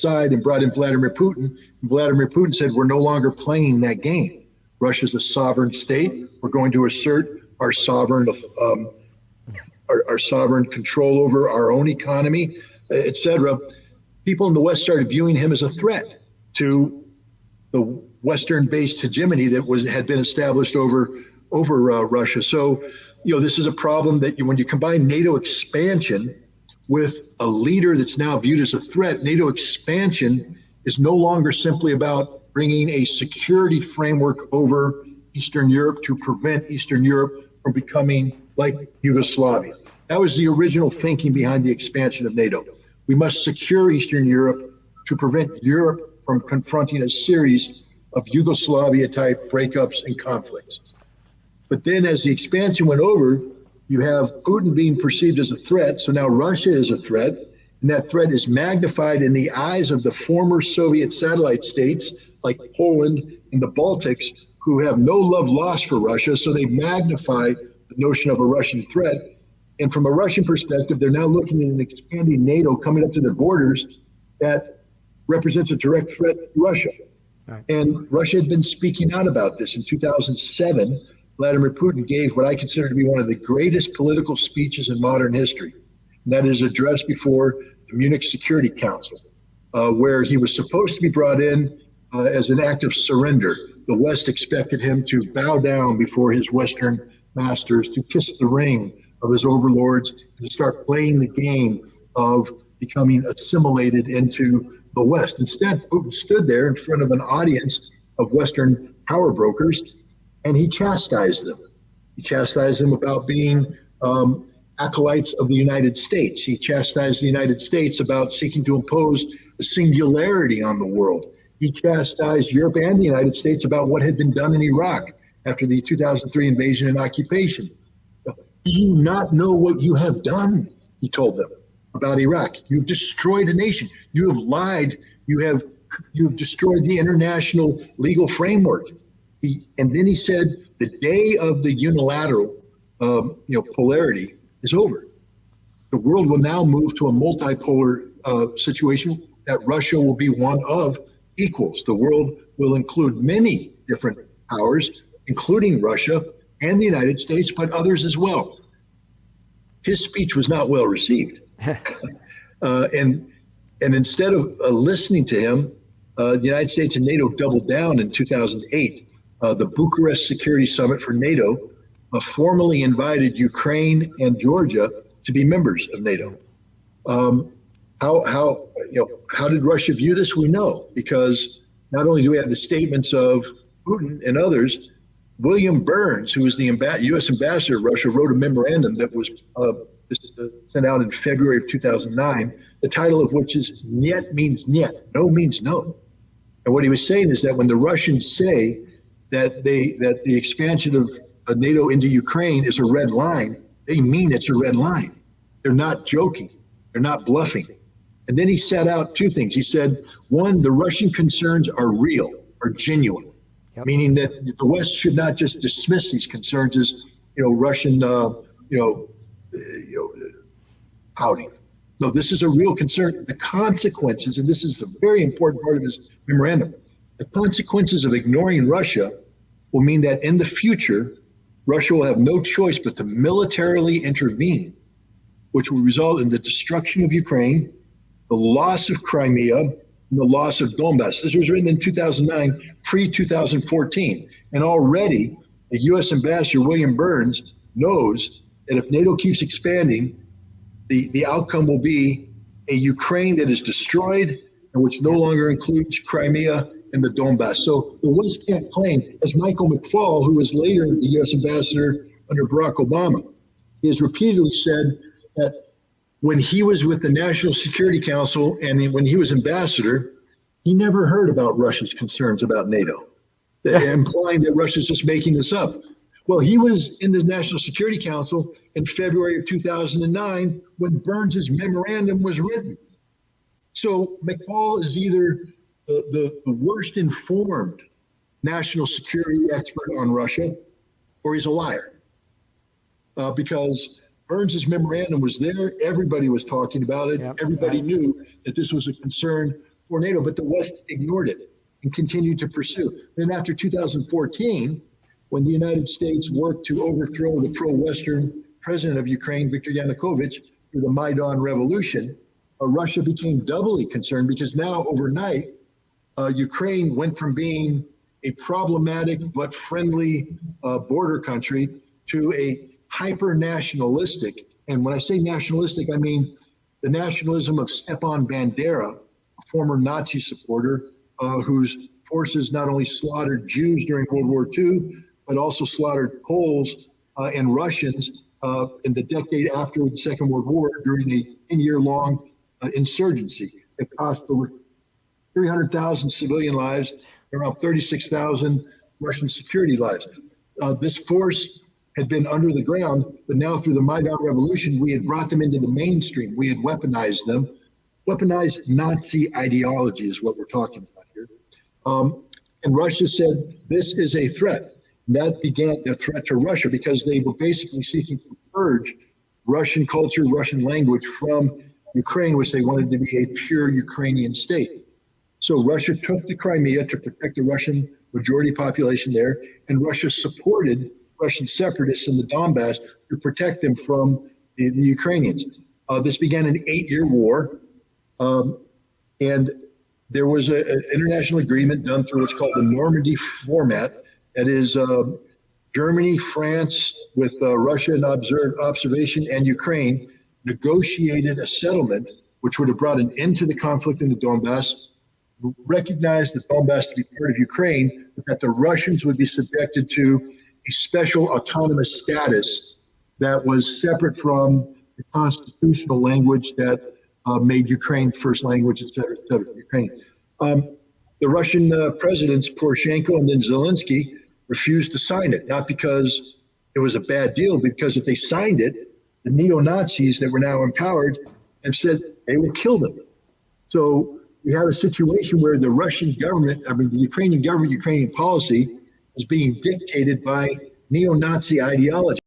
side and brought in Vladimir Putin. And Vladimir Putin said, we're no longer playing that game. Russia's a sovereign state. We're going to assert our sovereign our sovereign control over our own economy, etc. People in the West started viewing him as a threat to the Western-based hegemony that had been established over Russia. So, this is a problem that when you combine NATO expansion with a leader that's now viewed as a threat, NATO expansion is no longer simply about bringing a security framework over Eastern Europe to prevent Eastern Europe from becoming like Yugoslavia. That was the original thinking behind the expansion of NATO. We must secure Eastern Europe to prevent Europe from confronting a series of Yugoslavia-type breakups and conflicts. But then as the expansion went over, you have Putin being perceived as a threat. So now Russia is a threat, and that threat is magnified in the eyes of the former Soviet satellite states like Poland and the Baltics, who have no love lost for Russia. So they magnify the notion of a Russian threat. And from a Russian perspective, they're now looking at an expanding NATO coming up to their borders that represents a direct threat to Russia. Right. And Russia had been speaking out about this. In 2007, Vladimir Putin gave what I consider to be one of the greatest political speeches in modern history. And that is address before the Munich Security Council, where he was supposed to be brought in as an act of surrender. The West expected him to bow down before his Western masters, to kiss the ring of his overlords, and to start playing the game of becoming assimilated into the West. Instead, Putin stood there in front of an audience of Western power brokers, and he chastised them. He chastised them about being acolytes of the United States. He chastised the United States about seeking to impose a singularity on the world. He chastised Europe and the United States about what had been done in Iraq after the 2003 invasion and occupation. Do you not know what you have done? He told them about Iraq. You've destroyed a nation. You have lied. You have destroyed the international legal framework. And then he said, the day of the unilateral polarity is over. The world will now move to a multipolar situation that Russia will be one of equals. The world will include many different powers, including Russia and the United States, but others as well. His speech was not well received. And instead of listening to him, the United States and NATO doubled down in 2008. The Bucharest Security Summit for NATO formally invited Ukraine and Georgia to be members of NATO. How did Russia view this? We know, because not only do we have the statements of Putin and others, William Burns, who was the U.S. ambassador to Russia, wrote a memorandum that was sent out in February of 2009, the title of which is "Niet means niet," no means no. And what he was saying is that when the Russians say that the expansion of NATO into Ukraine is a red line, they mean it's a red line. They're not joking. They're not bluffing. And then he set out two things. He said, one, the Russian concerns are real, are genuine, meaning that the West should not just dismiss these concerns as, Russian, pouting. No, this is a real concern. The consequences, and this is a very important part of his memorandum, the consequences of ignoring Russia will mean that in the future, Russia will have no choice but to militarily intervene, which will result in the destruction of Ukraine, the loss of Crimea, and the loss of Donbass. This was written in 2009, pre-2014. And already the U.S. Ambassador, William Burns, knows that if NATO keeps expanding, the outcome will be a Ukraine that is destroyed and which no longer includes Crimea and the Donbass. So the West can't claim, as Michael McFaul, who was later the U.S. ambassador under Barack Obama, he has repeatedly said that when he was with the National Security Council and when he was ambassador, he never heard about Russia's concerns about NATO, implying that Russia's just making this up. Well, he was in the National Security Council in February of 2009 when Burns's memorandum was written. So McFaul is either the worst informed national security expert on Russia, or he's a liar. Because Burns's memorandum was there, everybody was talking about it, everybody knew that this was a concern for NATO, but the West ignored it and continued to pursue. Then after 2014, when the United States worked to overthrow the pro-Western president of Ukraine, Viktor Yanukovych, through the Maidan Revolution, Russia became doubly concerned because now overnight, Ukraine went from being a problematic but friendly border country to a hyper-nationalistic. And when I say nationalistic, I mean the nationalism of Stepan Bandera, a former Nazi supporter whose forces not only slaughtered Jews during World War II, but also slaughtered Poles and Russians in the decade after the Second World War during a 10-year-long insurgency that cost over 300,000 civilian lives, around 36,000 Russian security lives. This force had been under the ground, but now through the Maidan Revolution, we had brought them into the mainstream. We had weaponized them. Weaponized Nazi ideology is what we're talking about here. And Russia said, this is a threat. And that began a threat to Russia because they were basically seeking to purge Russian culture, Russian language from Ukraine, which they wanted to be a pure Ukrainian state. So Russia took the Crimea to protect the Russian majority population there, and Russia supported Russian separatists in the Donbass to protect them from the Ukrainians. This began an 8-year war, and there was an international agreement done through what's called the Normandy format. That is Germany, France, with Russia in observation, and Ukraine, negotiated a settlement which would have brought an end to the conflict in the Donbass, recognized the Donbass to be part of Ukraine, but that the Russians would be subjected to a special autonomous status that was separate from the constitutional language that made Ukraine first language, et cetera, Ukrainian. The Russian presidents, Poroshenko and then Zelensky, refused to sign it, not because it was a bad deal, because if they signed it, the neo-Nazis that were now empowered have said they will kill them. So we have a situation where the Russian government, the Ukrainian government, Ukrainian policy is being dictated by neo-Nazi ideology.